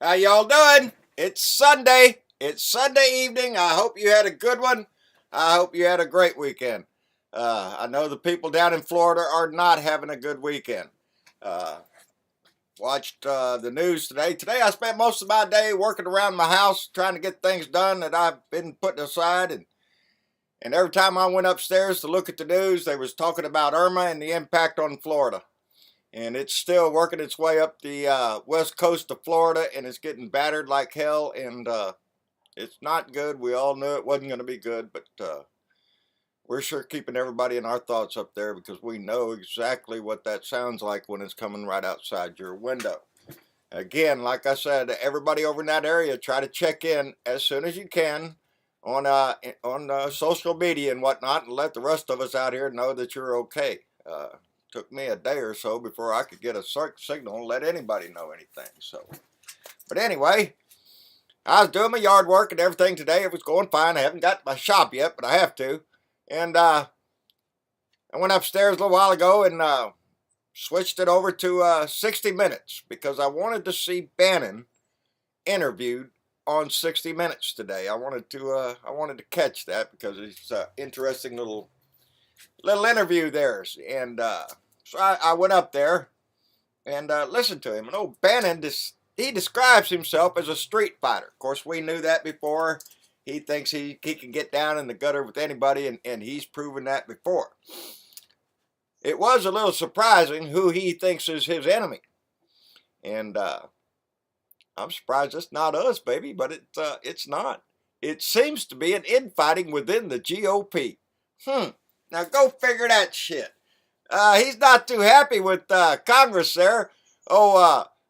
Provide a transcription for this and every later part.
How y'all doing? It's Sunday. It's Sunday evening. I hope you had a good one. I hope you had a great weekend. I know the people down in Florida are not having a good weekend. Uh, Watched the news today. Today I spent most of my day working around my house trying to get things done that I've been putting aside. And every time I went upstairs to look at the news, they was talking about Irma and the impact on Florida. And it's still working its way up the west coast of Florida, and it's getting battered like hell, and it's not good. We all knew it wasn't going to be good, but we're sure keeping everybody in our thoughts up there because we know exactly what that sounds like when it's coming right outside your window. Again, like I said, everybody over in that area, try to check in as soon as you can on social media and whatnot, and let the rest of us out here know that you're okay. Took me a day or so before I could get a signal and let anybody know anything. So, but anyway, I was doing my yard work and everything today. It was going fine. I haven't got to my shop yet, but I have to. And I went upstairs a little while ago and switched it over to 60 Minutes because I wanted to see Bannon interviewed on 60 Minutes today. I wanted to catch that because it's an interesting little interview theirs. And so I went up there and listened to him. And old Bannon, he describes himself as a street fighter. Of course, we knew that before. He thinks he can get down in the gutter with anybody, and he's proven that before. It was a little surprising who he thinks is his enemy. And I'm surprised it's not us, baby, but it's not. It seems to be an infighting within the GOP. Now go figure that shit. He's not too happy with Congress there.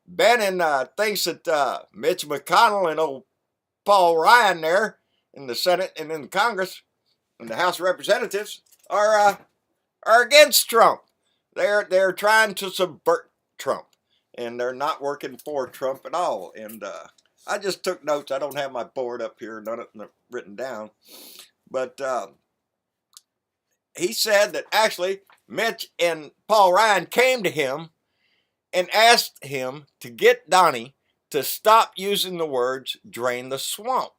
Bannon thinks that Mitch McConnell and old Paul Ryan there in the Senate and in the Congress and the House of Representatives are against Trump. They're trying to subvert Trump, and they're not working for Trump at all. And I just took notes. I don't have my board up here, none of them written down, but he said that actually Mitch and Paul Ryan came to him and asked him to get Donnie to stop using the words drain the swamp.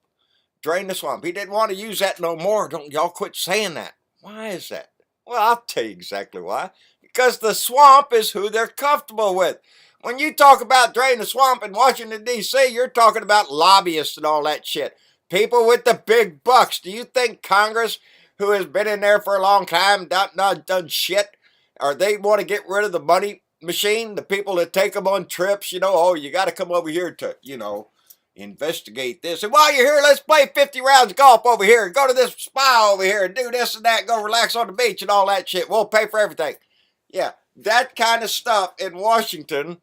Drain the swamp. He didn't want to use that no more. Don't y'all quit saying that. Why is that? Well, I'll tell you exactly why. Because the swamp is who they're comfortable with. When you talk about drain the swamp in Washington, D.C., you're talking about lobbyists and all that shit. People with the big bucks. Do you think Congress, who has been in there for a long time, not done shit, or they want to get rid of the money machine, the people that take them on trips, oh, you got to come over here to, investigate this. And while you're here, let's play 50 rounds of golf over here and go to this spa over here and do this and that, go relax on the beach and all that shit. We'll pay for everything. Yeah, that kind of stuff in Washington,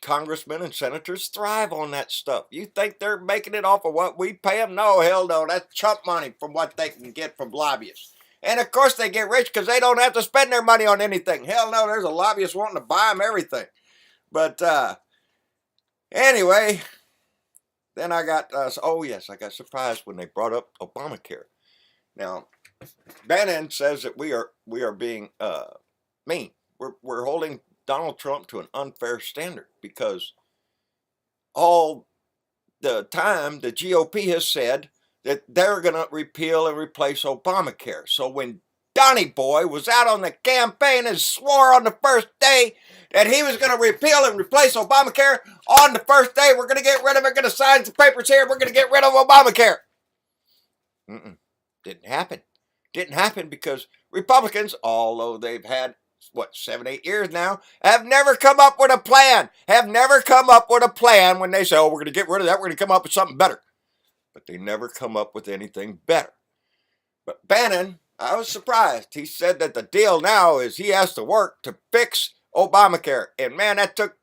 congressmen and senators thrive on that stuff. You think they're making it off of what we pay them? No, hell no. That's chump money from what they can get from lobbyists. And of course they get rich because they don't have to spend their money on anything. Hell no, there's a lobbyist wanting to buy them everything. But anyway, then I got, I got surprised when they brought up Obamacare. Now, Bannon says that we are being mean. We're holding Donald Trump to an unfair standard because all the time the GOP has said that they're going to repeal and replace Obamacare. So when Donnie Boy was out on the campaign and swore on the first day that he was going to repeal and replace Obamacare, on the first day we're going to get rid of it, we're going to sign some papers here, we're going to get rid of Obamacare. Didn't happen. Didn't happen because Republicans, although they've had 7, 8 years now, have never come up with a plan. Have never come up with a plan when they say, we're going to get rid of that, we're going to come up with something better. But they never come up with anything better. But Bannon, I was surprised. He said that the deal now is he has to work to fix Obamacare. And man, that took,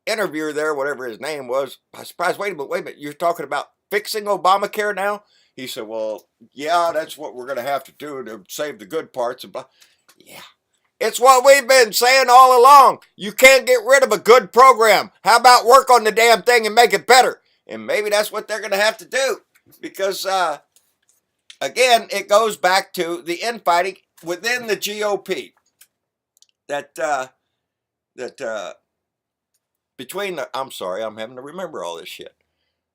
interviewer there, whatever his name was, I was surprised. Wait a minute, you're talking about fixing Obamacare now? He said, well, yeah, that's what we're going to have to do to save the good parts. And blah. Yeah. It's what we've been saying all along. You can't get rid of a good program. How about work on the damn thing and make it better? And maybe that's what they're going to have to do. Because, again, it goes back to the infighting within the GOP. That I'm sorry, I'm having to remember all this shit.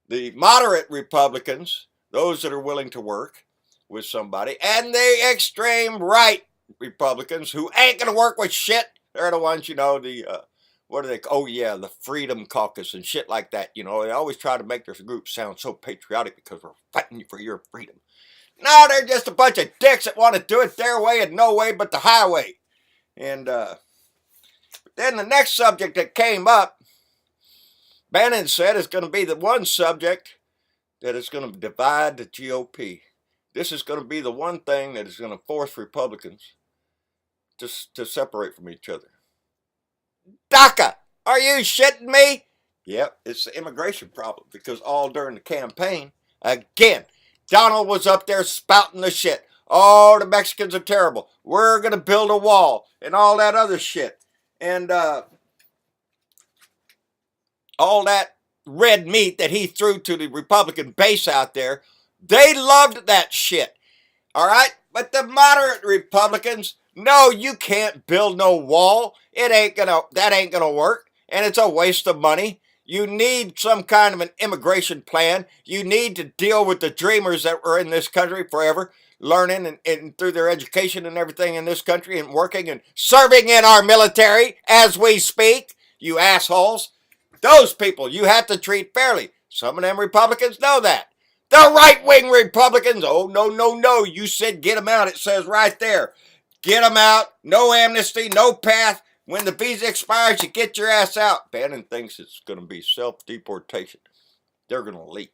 The moderate Republicans, those that are willing to work with somebody, and the extreme right Republicans who ain't going to work with shit. They're the ones, what are they? Oh, yeah, the Freedom Caucus and shit like that. They always try to make their group sound so patriotic because we're fighting for your freedom. No, they're just a bunch of dicks that want to do it their way and no way but the highway. And then the next subject that came up, Bannon said is going to be the one subject that is going to divide the GOP. This is going to be the one thing that is going to force Republicans to separate from each other. DACA, are you shitting me? Yep, it's the immigration problem because all during the campaign, again, Donald was up there spouting the shit. Oh, the Mexicans are terrible. We're going to build a wall and all that other shit. And all that red meat that he threw to the Republican base out there, they loved that shit. All right? But the moderate Republicans, no, you can't build no wall. That ain't gonna work. And it's a waste of money. You need some kind of an immigration plan. You need to deal with the dreamers that were in this country forever, learning and through their education and everything in this country and working and serving in our military as we speak, you assholes. Those people you have to treat fairly. Some of them Republicans know that. The right-wing Republicans, oh, no, no, no. You said get them out. It says right there. Get them out. No amnesty, no path. When the visa expires, you get your ass out. Bannon thinks it's going to be self-deportation. They're going to leave.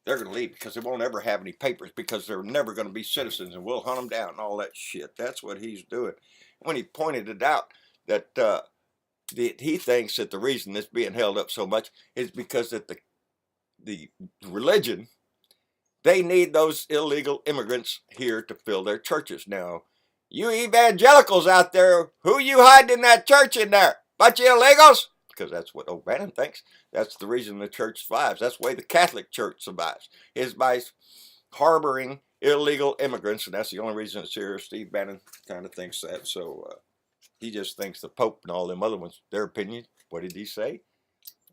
They're going to leave because they won't ever have any papers because they're never going to be citizens and we'll hunt them down and all that shit. That's what he's doing. When he pointed it out that he thinks that the reason this being held up so much is because that the religion, they need those illegal immigrants here to fill their churches. Now, you evangelicals out there, who you hiding in that church in there? Bunch of illegals? Because that's what O'Bannon thinks. That's the reason the church survives. That's the way the Catholic Church survives, is by harboring illegal immigrants, and that's the only reason it's here. Steve Bannon kind of thinks that, so he just thinks the Pope and all them other ones, their opinion, what did he say?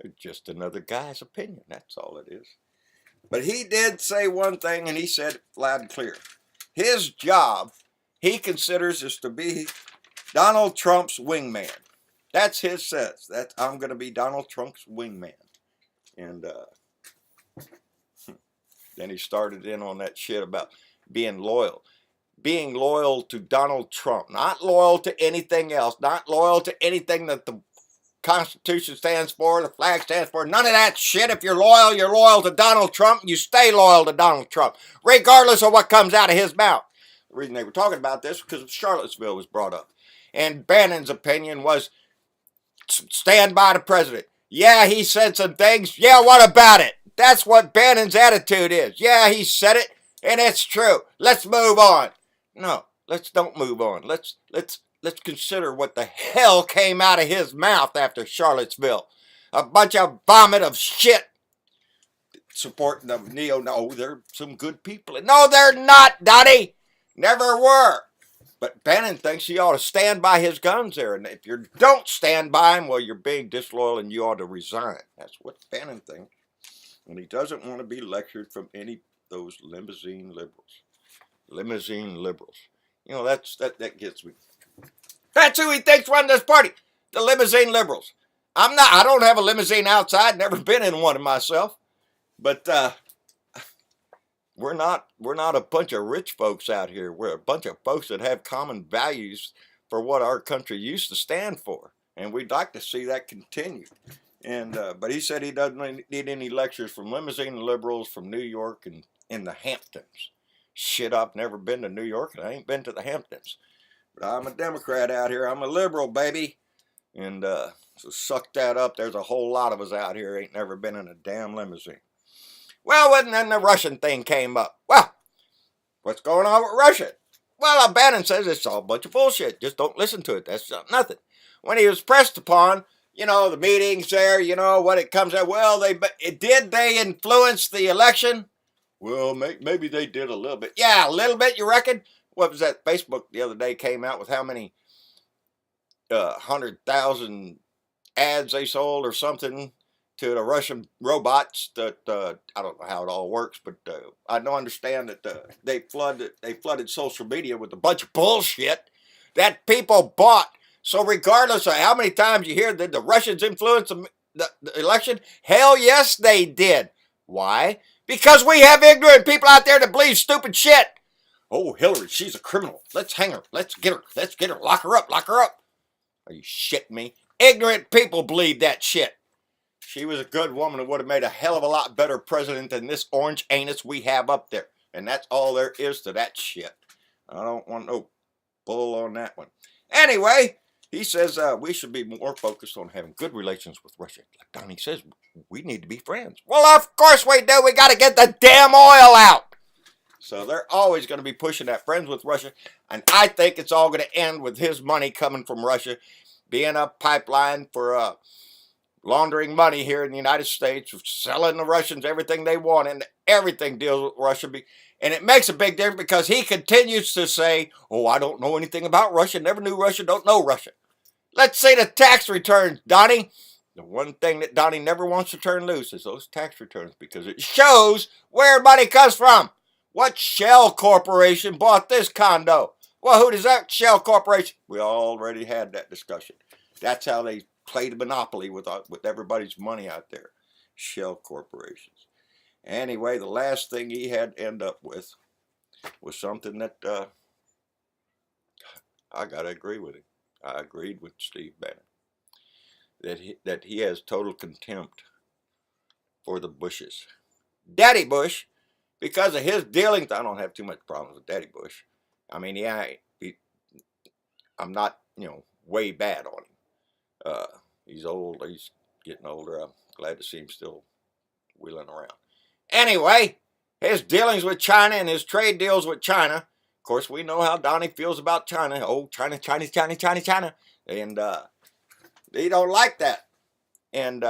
They're just another guy's opinion. That's all it is. But he did say one thing, and he said it loud and clear. His job, he considers, is to be Donald Trump's wingman. That's his sense. I'm going to be Donald Trump's wingman. And then he started in on that shit about being loyal. Being loyal to Donald Trump. Not loyal to anything else. Not loyal to anything that the Constitution stands for, the flag stands for. None of that shit. If you're loyal to Donald Trump. You stay loyal to Donald Trump. Regardless of what comes out of his mouth. The reason they were talking about this was because Charlottesville was brought up. And Bannon's opinion was stand by the president. Yeah, he said some things. Yeah, what about it? That's what Bannon's attitude is. Yeah, he said it, and it's true. Let's move on. No, don't move on. Let's consider what the hell came out of his mouth after Charlottesville. A bunch of vomit of shit. Supporting the no, they're some good people. No, they're not, Donnie. Never were. But Bannon thinks he ought to stand by his guns there. And if you don't stand by him, well, you're being disloyal and you ought to resign. That's what Bannon thinks. And he doesn't want to be lectured from any of those limousine liberals. Limousine liberals. You know, that gets me. That's who he thinks run this party. The limousine liberals. I don't have a limousine outside. Never been in one myself. But we're not a bunch of rich folks out here. We're a bunch of folks that have common values for what our country used to stand for, and we'd like to see that continue. And but he said he doesn't need any lectures from limousine liberals from New York and in the Hamptons. Shit, I've never been to New York and I ain't been to the Hamptons. But I'm a Democrat out here. I'm a liberal, baby. And so suck that up. There's a whole lot of us out here ain't never been in a damn limousine. Well, and then the Russian thing came up. Well, what's going on with Russia? Well, Bannon says it's all a bunch of bullshit. Just don't listen to it. That's nothing. When he was pressed upon, the meetings there, what it comes out. Well, did they influence the election? Well, maybe they did a little bit. Yeah, a little bit, you reckon? What was that? Facebook the other day came out with how many 100,000 ads they sold or something to the Russian robots that I don't know how it all works, but I don't understand that they flooded social media with a bunch of bullshit that people bought. So regardless of how many times you hear that the Russians influenced the election, hell yes they did. Why? Because we have ignorant people out there that believe stupid shit. Oh, Hillary, she's a criminal. Let's hang her. Let's get her. Let's get her. Lock her up. Lock her up. Are you shitting me? Ignorant people believe that shit. She was a good woman who would have made a hell of a lot better president than this orange anus we have up there. And that's all there is to that shit. I don't want no bull on that one. Anyway, he says we should be more focused on having good relations with Russia. Like Donnie says, we need to be friends. Well, of course we do. We got to get the damn oil out. So they're always going to be pushing that friends with Russia. And I think it's all going to end with his money coming from Russia, being a pipeline for laundering money here in the United States, selling the Russians everything they want, and everything deals with Russia. And it makes a big difference because he continues to say, oh, I don't know anything about Russia, never knew Russia, don't know Russia. Let's say the tax returns, Donnie. The one thing that Donnie never wants to turn loose is those tax returns because it shows where money comes from. What shell corporation bought this condo? Well, who does that shell corporation? We already had that discussion. That's how they played a monopoly with everybody's money out there. Shell corporations. Anyway, the last thing he had to end up with was something that I got to agree with him. I agreed with Steve Bannon. That he has total contempt for the Bushes. Daddy Bush, because of his dealings, I don't have too much problems with Daddy Bush. I mean, I'm not, way bad on him. He's old. He's getting older. I'm glad to see him still wheeling around. Anyway, his dealings with China and his trade deals with China. Of course, we know how Donnie feels about China. Oh, China. And he don't like that. And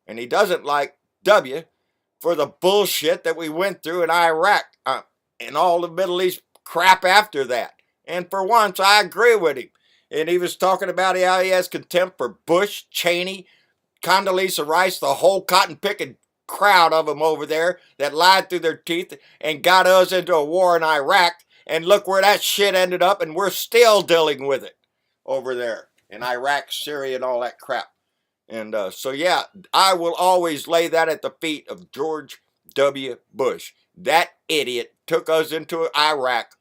he doesn't like W for the bullshit that we went through in Iraq and all the Middle East crap after that. And for once, I agree with him. And he was talking about how he has contempt for Bush, Cheney, Condoleezza Rice, the whole cotton-picking crowd of them over there that lied through their teeth and got us into a war in Iraq. And look where that shit ended up, and we're still dealing with it over there in Iraq, Syria, and all that crap. And so, yeah, I will always lay that at the feet of George W. Bush. That idiot took us into Iraq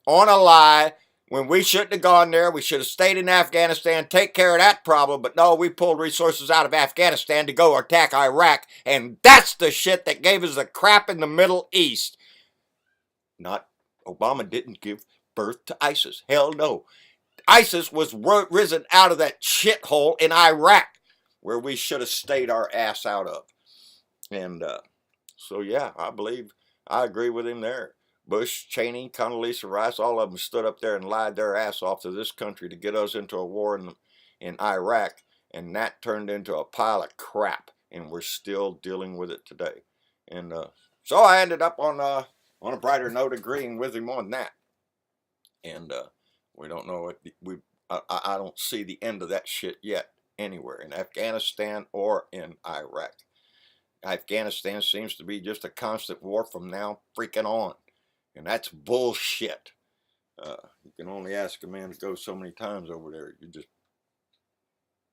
on a lie when we shouldn't have gone there. We should have stayed in Afghanistan, take care of that problem. But no, we pulled resources out of Afghanistan to go attack Iraq. And that's the shit that gave us the crap in the Middle East. Not Obama didn't give birth to ISIS. Hell no. ISIS was risen out of that shithole in Iraq, where we should have stayed our ass out of. And so, yeah, I agree with him there. Bush, Cheney, Condoleezza Rice, all of them stood up there and lied their ass off to this country to get us into a war in Iraq. And that turned into a pile of crap. And we're still dealing with it today. And so I ended up on a brighter note agreeing with him on that. And we don't know what I don't see the end of that shit yet anywhere in Afghanistan or in Iraq. Afghanistan seems to be just a constant war from now freaking on. And that's bullshit. You can only ask a man to go so many times over there. You're just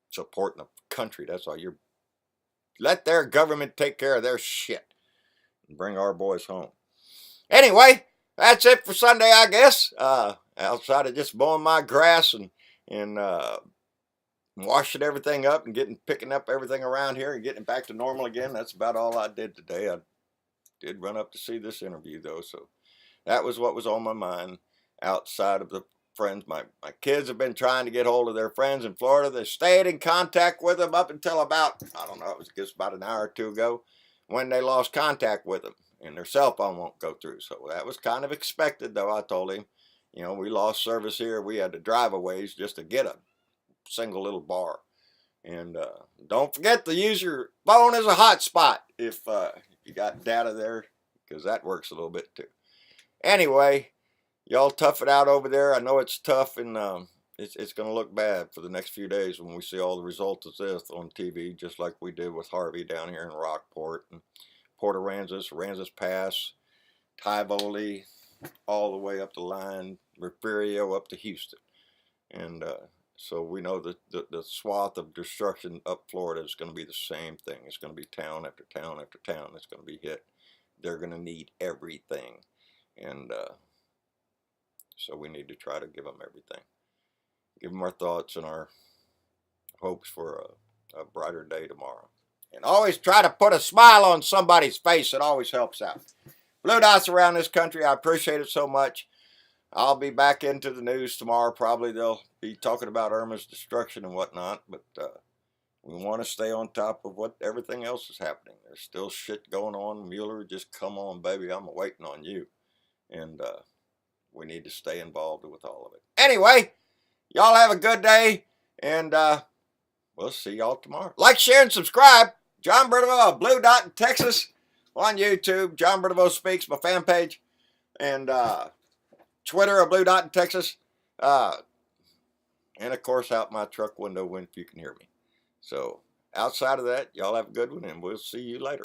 supporting a country. That's all. Let their government take care of their shit and bring our boys home. Anyway, that's it for Sunday, I guess. Outside of just mowing my grass and washing everything up and picking up everything around here and getting it back to normal again. That's about all I did today. I did run up to see this interview though, so that was what was on my mind outside of the friends. My kids have been trying to get hold of their friends in Florida. They stayed in contact with them up until about, I don't know, it was just about an hour or two ago when they lost contact with them and their cell phone won't go through. So that was kind of expected though. I told him, we lost service here. We had to drive a ways just to get a single little bar. And don't forget to use your phone as a hotspot if you got data there, because that works a little bit too. Anyway, y'all tough it out over there. I know it's tough in it's going to look bad for the next few days when we see all the results of this on TV, just like we did with Harvey down here in Rockport and Port Aransas, Aransas Pass, Tivoli, all the way up the line, Refugio up to Houston. And so we know that the swath of destruction up Florida is going to be the same thing. It's going to be town after town after town that's going to be hit. They're going to need everything. And so we need to try to give them everything. Give them our thoughts and our hopes for a brighter day tomorrow. And always try to put a smile on somebody's face. It always helps out. Blue dots around this country. I appreciate it so much. I'll be back into the news tomorrow. Probably they'll be talking about Irma's destruction and whatnot. But we want to stay on top of what everything else is happening. There's still shit going on. Mueller, just come on, baby. I'm waiting on you. And we need to stay involved with all of it. Anyway, y'all have a good day. And we'll see y'all tomorrow. Like, share, and subscribe. John Bertavo of Blue Dot in Texas on YouTube. John Bertavo Speaks, my fan page. And Twitter of Blue Dot in Texas. And, of course, out my truck window if you can hear me. So, outside of that, y'all have a good one, and we'll see you later.